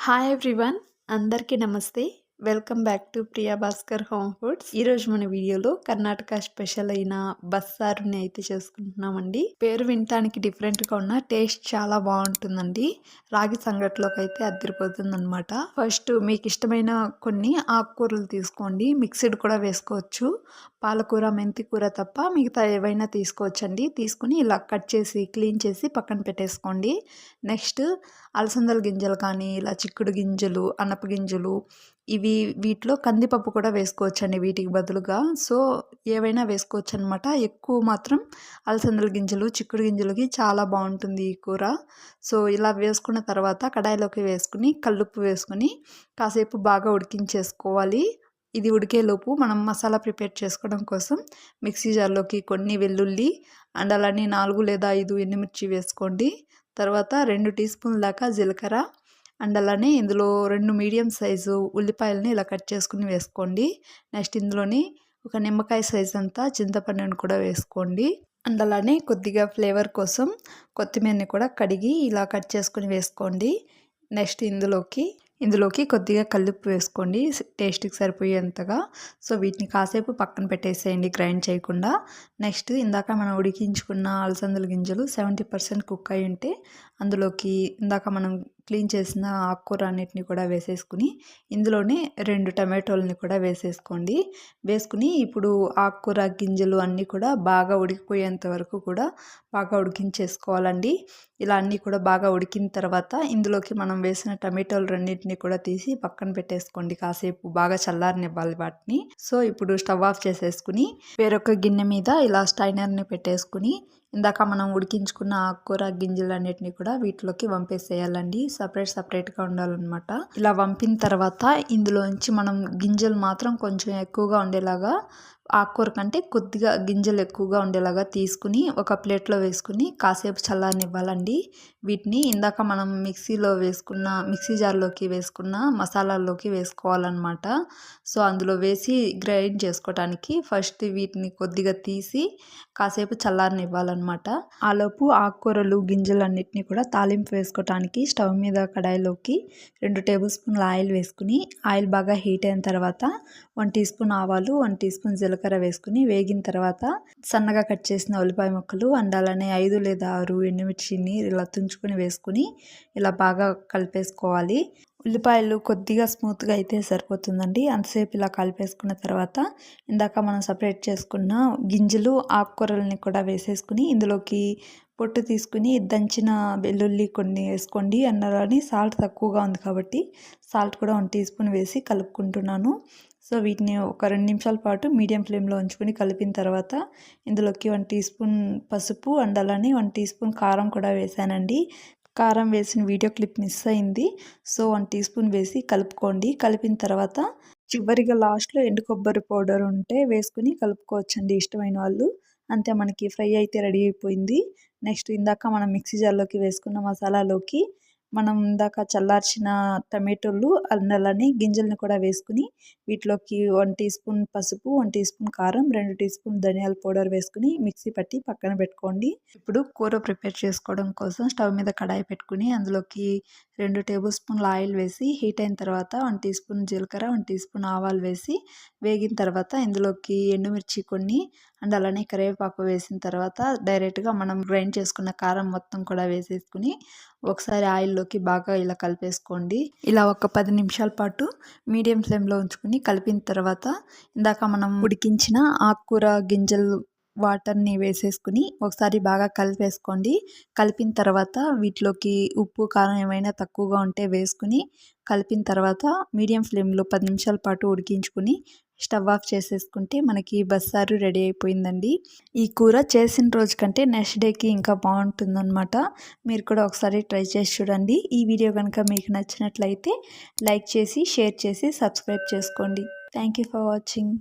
Hi everyone, అందరికీ నమస్తే. Welcome back to Priya Bhaskar home foods. ఈరోజు మన వీడియోలో కర్ణాటక స్పెషల్ అయిన బస్సారుని అయితే చేసుకుంటున్నామండి. పేరు వినటానికి డిఫరెంట్గా ఉన్న టేస్ట్ చాలా బాగుంటుందండి. రాగి సంగట్లోకి అయితే అదిరిపోతుందన్నమాట. ఫస్ట్ మీకు ఇష్టమైన కొన్ని ఆకుకూరలు తీసుకోండి. మిక్స్డ్ కూడా వేసుకోవచ్చు. పాలకూర, మెంతి కూర తప్ప మిగతా ఏవైనా తీసుకోవచ్చండి. తీసుకుని ఇలా కట్ చేసి క్లీన్ చేసి పక్కన పెట్టేసుకోండి. నెక్స్ట్ అలసందల గింజలు కానీ, ఇలా చిక్కుడు గింజలు, అనప గింజలు, వీటిలో కందిపప్పు కూడా వేసుకోవచ్చండి వీటికి బదులుగా. సో ఏవైనా వేసుకోవచ్చు అనమాట. ఎక్కువ మాత్రం అలసందల గింజలు, చిక్కుడు గింజలకి చాలా బాగుంటుంది ఈ కూర. సో ఇలా వేసుకున్న తర్వాత కడాయిలోకి వేసుకుని కల్లుప్పు వేసుకుని కాసేపు బాగా ఉడికించేసుకోవాలి. ఇది ఉడికేలోపు మనం మసాలా ప్రిపేర్ చేసుకోవడం కోసం మిక్సీ జార్లోకి కొన్ని వెల్లుల్లి అండ్ అలానే 4 లేదా 5 ఎండుమిర్చి వేసుకోండి. తర్వాత 2 టీ స్పూన్ల దాకా జీలకర్ర అండ్ అలానే ఇందులో 2 మీడియం సైజు ఉల్లిపాయలని ఇలా కట్ చేసుకుని వేసుకోండి. నెక్స్ట్ ఇందులోని ఒక నిమ్మకాయ సైజ్ అంతా చింతపండుని కూడా వేసుకోండి. అండ్ అలానే కొద్దిగా ఫ్లేవర్ కోసం కొత్తిమీరని కూడా కడిగి ఇలా కట్ చేసుకుని వేసుకోండి. నెక్స్ట్ ఇందులోకి కొద్దిగా కల్లుప్పు వేసుకోండి టేస్ట్కి సరిపోయేంతగా. సో వీటిని కాసేపు పక్కన పెట్టేసేయండి గ్రైండ్ చేయకుండా. నెక్స్ట్ ఇందాక మనం ఉడికించుకున్న అలసందల గింజలు 70% కుక్ అయి ఉంటే అందులోకి ఇందాక మనం క్లీన్ చేసిన ఆకుకూర అన్నిటిని కూడా వేసేసుకుని ఇందులోనే 2 టమాటోలని కూడా వేసేసుకోండి. వేసుకుని ఇప్పుడు ఆకుకూర గింజలు అన్నీ కూడా బాగా ఉడికిపోయేంత వరకు కూడా బాగా ఉడికించేసుకోవాలండి. ఇలా అన్నీ కూడా బాగా ఉడికిన తర్వాత ఇందులోకి మనం వేసిన టమాటోలు రెండింటిని కూడా తీసి పక్కన పెట్టేసుకోండి. కాసేపు బాగా చల్లారనివ్వాలి వాటిని. సో ఇప్పుడు స్టవ్ ఆఫ్ చేసేసుకుని వేరొక గిన్నె మీద ఇలా స్టైనర్ని పెట్టేసుకుని ఇందాక మనం ఉడికించుకున్న ఆకుకూర గింజలన్నిటిని కూడా వీటిలోకి వంపేసేయాలండి. సపరేట్గా ఉండాలన్నమాట. ఇలా వంపిన తర్వాత ఇందులోంచి మనం గింజలు మాత్రం కొంచెం ఎక్కువగా ఉండేలాగా, ఆకుకూర కంటే కొద్దిగా గింజలు ఎక్కువగా ఉండేలాగా తీసుకుని ఒక ప్లేట్లో వేసుకుని కాసేపు చల్లారనివ్వాలండి. వీటిని ఇందాక మనం మిక్సీ జార్లోకి వేసుకున్న మసాలాల్లోకి వేసుకోవాలన్నమాట. సో అందులో వేసి గ్రైండ్ చేసుకోవటానికి ఫస్ట్ వీటిని కొద్దిగా తీసి కాసేపు చల్లారనివ్వాలన్నమాట. ఆలోపు ఆకుకూరలు గింజలన్నిటిని కూడా తాలింపు వేసుకోవటానికి స్టవ్ మీద కడాయిలోకి 2 టేబుల్ స్పూన్ల ఆయిల్ వేసుకుని ఆయిల్ బాగా హీట్ అయిన తర్వాత 1 టీ స్పూన్ ఆవాలు, 1 టీ స్పూన్ జీలకర్ర వేసుకుని వేగిన తర్వాత సన్నగా కట్ చేసిన ఉల్లిపాయ ముక్కలు అండ్ అలానే 5 లేదా 6 ఎండుమిర్చిని ఇలా తుంచుకొని వేసుకుని ఇలా బాగా కలిపేసుకోవాలి. ఉల్లిపాయలు కొద్దిగా స్మూత్గా అయితే సరిపోతుందండి. అంతసేపు ఇలా కలిపేసుకున్న తర్వాత ఇందాక మనం సపరేట్ చేసుకున్న గింజలు, ఆకుకూరలని కూడా వేసేసుకుని ఇందులోకి పొట్టు తీసుకుని దంచిన వెల్లుల్లి కొన్ని వేసుకోండి. అలానే సాల్ట్ తక్కువగా ఉంది కాబట్టి సాల్ట్ కూడా 1 టీ స్పూన్ వేసి కలుపుకుంటున్నాను. సో వీటిని ఒక 2 నిమిషాల పాటు మీడియం ఫ్లేమ్లో ఉంచుకొని కలిపిన తర్వాత ఇందులోకి 1 టీ స్పూన్ పసుపు అండ్ అలానే 1 టీ స్పూన్ కారం కూడా వేసానండి. కారం వేసిన వీడియో క్లిప్ మిస్ అయింది. సో 1 టీ స్పూన్ వేసి కలుపుకోండి. కలిపిన తర్వాత చివరిగా లాస్ట్లో ఎండు కొబ్బరి పౌడర్ ఉంటే వేసుకుని కలుపుకోవచ్చండి ఇష్టమైన వాళ్ళు. అంతే, మనకి ఫ్రై అయితే రెడీ అయిపోయింది. నెక్స్ట్ ఇందాక మనం మిక్సీ జార్లోకి వేసుకున్న మసాలాలోకి మనం ఇందాక చల్లార్చిన టమాటోలు అండ్ అలానే గింజలను కూడా వేసుకుని వీటిలోకి 1 టీ స్పూన్ పసుపు, 1 టీ స్పూన్ కారం, 2 టీ స్పూన్ ధనియాల పౌడర్ వేసుకుని మిక్సీ పట్టి పక్కన పెట్టుకోండి. ఇప్పుడు కూర ప్రిపేర్ చేసుకోవడం కోసం స్టవ్ మీద కడాయి పెట్టుకుని అందులోకి 2 టేబుల్ స్పూన్ల ఆయిల్ వేసి హీట్ అయిన తర్వాత 1 టీ స్పూన్ జీలకర్ర, 1 టీ స్పూన్ ఆవాలు వేసి వేగిన తర్వాత ఇందులోకి ఎండుమిర్చి కొన్ని అండ్ అలానే కరివేపాకు వేసిన తర్వాత డైరెక్ట్గా మనం గ్రైండ్ చేసుకున్న కారం మొత్తం కూడా వేసేసుకుని ఒకసారి ఆయిల్లోకి బాగా ఇలా కలిపేసుకోండి. ఇలా ఒక 10 నిమిషాల పాటు మీడియం ఫ్లేమ్లో ఉంచుకుని కలిపిన తర్వాత ఇందాక మనం ఉడికించిన ఆకుకూర గింజలు వాటర్ని వేసేసుకుని ఒకసారి బాగా కలిపేసుకోండి. కలిపిన తర్వాత వీటిలోకి ఉప్పు, కారం ఏమైనా తక్కువగా ఉంటే వేసుకుని కలిపిన తర్వాత మీడియం ఫ్లేమ్లో 10 నిమిషాల పాటు ఉడికించుకుని స్టవ్ ఆఫ్ చేసేసుకుంటే మనకి బస్సారు రెడీ అయిపోయిందండి. ఈ కూర చేసిన రోజు కంటే నెక్స్ట్ డేకి ఇంకా బాగుంటుందన్నమాట. మీరు కూడా ఒకసారి ట్రై చేసి చూడండి. ఈ వీడియో కనుక మీకు నచ్చినట్లయితే లైక్ చేసి, షేర్ చేసి, సబ్స్క్రైబ్ చేసుకోండి. Thank you for watching.